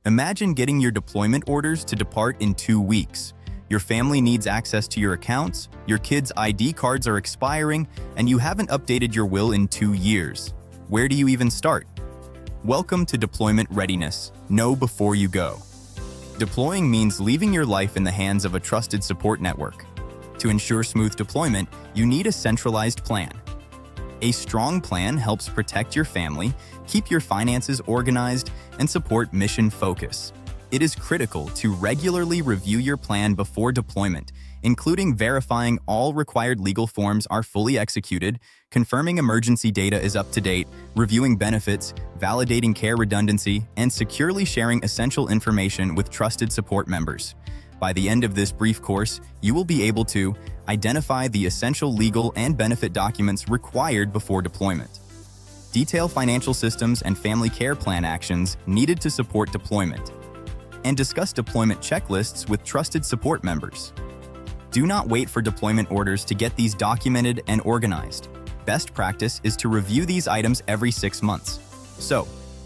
Imagine getting your deployment orders to depart in 2 weeks. Your family needs access to your accounts, your kids' ID cards are expiring, and you haven't updated your will in 2 years. Where do you even start? Welcome to Deployment Readiness. Know before you go. Deploying means leaving your life in the hands of a trusted support network. To ensure smooth deployment, you need a centralized plan. A strong plan helps protect your family, keep your finances organized, and support mission focus. It is critical to regularly review your plan before deployment, including verifying all required legal forms are fully executed, confirming emergency data is up to date, reviewing benefits, validating care redundancy, and securely sharing essential information with trusted support members. By the end of this brief course, you will be able to identify the essential legal and benefit documents required before deployment, detail financial systems and family care plan actions needed to support deployment, and discuss deployment checklists with trusted support members. Do not wait for deployment orders to get these documented and organized. Best practice is to review these items every 6 months. So,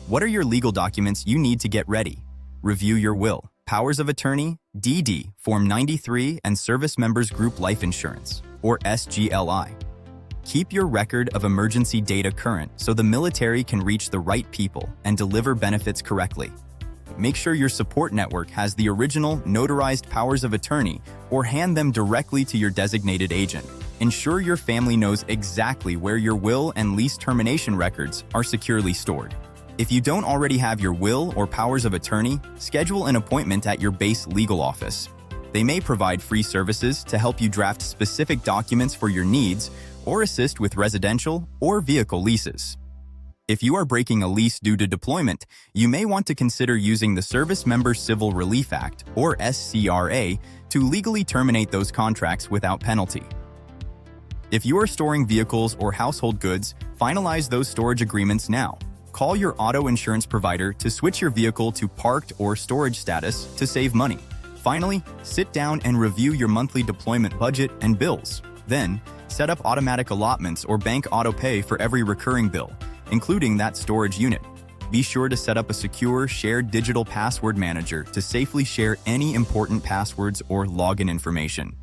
what are your legal documents you need to get ready? Review your will, powers of attorney, DD, Form 93, and Service Members Group Life Insurance, or SGLI. Keep your record of emergency data current so the military can reach the right people and deliver benefits correctly. Make sure your support network has the original notarized powers of attorney or hand them directly to your designated agent. Ensure your family knows exactly where your will and lease termination records are securely stored. If you don't already have your will or powers of attorney, schedule an appointment at your base legal office. They may provide free services to help you draft specific documents for your needs or assist with residential or vehicle leases. If you are breaking a lease due to deployment, you may want to consider using the Service Member Civil Relief Act, or SCRA, to legally terminate those contracts without penalty. If you are storing vehicles or household goods, finalize those storage agreements now. Call your auto insurance provider to switch your vehicle to parked or storage status to save money. Finally, sit down and review your monthly deployment budget and bills. Then, set up automatic allotments or bank auto pay for every recurring bill, including that storage unit. Be sure to set up a secure, shared digital password manager to safely share any important passwords or login information.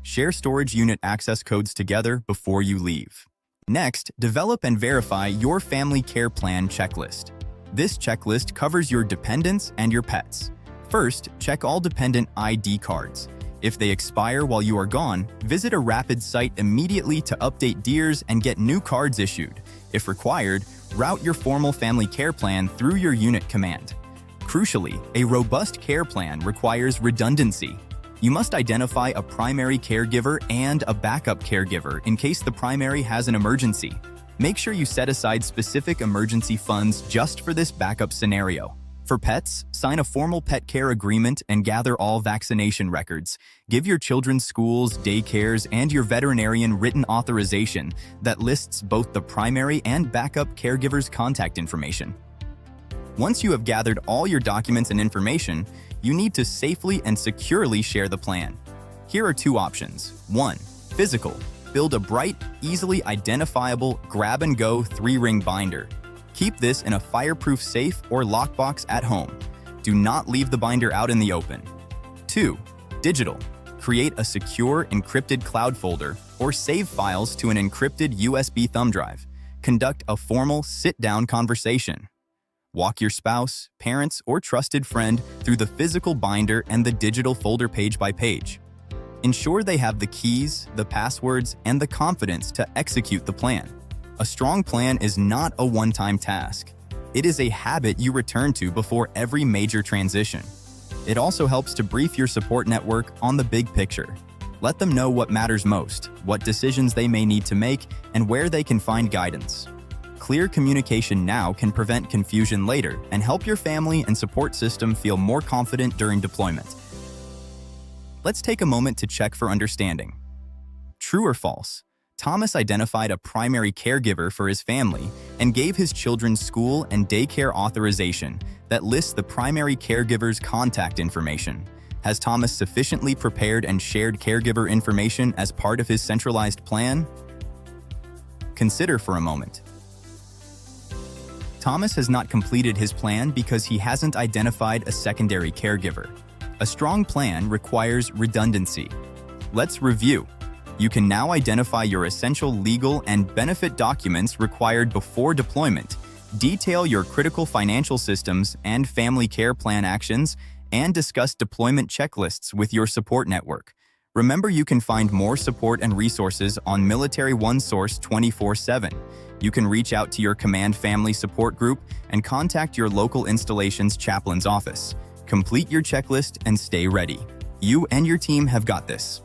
Share storage unit access codes together before you leave. Next, develop and verify your family care plan checklist. This checklist covers your dependents and your pets. First, check all dependent ID cards. If they expire while you are gone, visit a rapid site immediately to update DIRs and get new cards issued. If required, route your formal family care plan through your unit command. Crucially, a robust care plan requires redundancy. You must identify a primary caregiver and a backup caregiver in case the primary has an emergency. Make sure you set aside specific emergency funds just for this backup scenario. For pets, sign a formal pet care agreement and gather all vaccination records. Give your children's schools, daycares, and your veterinarian written authorization that lists both the primary and backup caregiver's contact information. Once you have gathered all your documents and information, you need to safely and securely share the plan. Here are 2 options. 1. Physical. Build a bright, easily identifiable grab-and-go 3-ring binder. Keep this in a fireproof safe or lockbox at home. Do not leave the binder out in the open. 2. Digital. Create a secure encrypted cloud folder or save files to an encrypted USB thumb drive. Conduct a formal sit-down conversation. Walk your spouse, parents, or trusted friend through the physical binder and the digital folder page by page. Ensure they have the keys, the passwords, and the confidence to execute the plan. A strong plan is not a one-time task. It is a habit you return to before every major transition. It also helps to brief your support network on the big picture. Let them know what matters most, what decisions they may need to make, and where they can find guidance. Clear communication now can prevent confusion later and help your family and support system feel more confident during deployment. Let's take a moment to check for understanding. True or false? Thomas identified a primary caregiver for his family and gave his children's school and daycare authorization that lists the primary caregiver's contact information. Has Thomas sufficiently prepared and shared caregiver information as part of his centralized plan? Consider for a moment. Thomas has not completed his plan because he hasn't identified a secondary caregiver. A strong plan requires redundancy. Let's review. You can now identify your essential legal and benefit documents required before deployment, detail your critical financial systems and family care plan actions, and discuss deployment checklists with your support network. Remember, you can find more support and resources on Military OneSource 24/7. You can reach out to your command family support group and contact your local installation's chaplain's office. Complete your checklist and stay ready. You and your team have got this.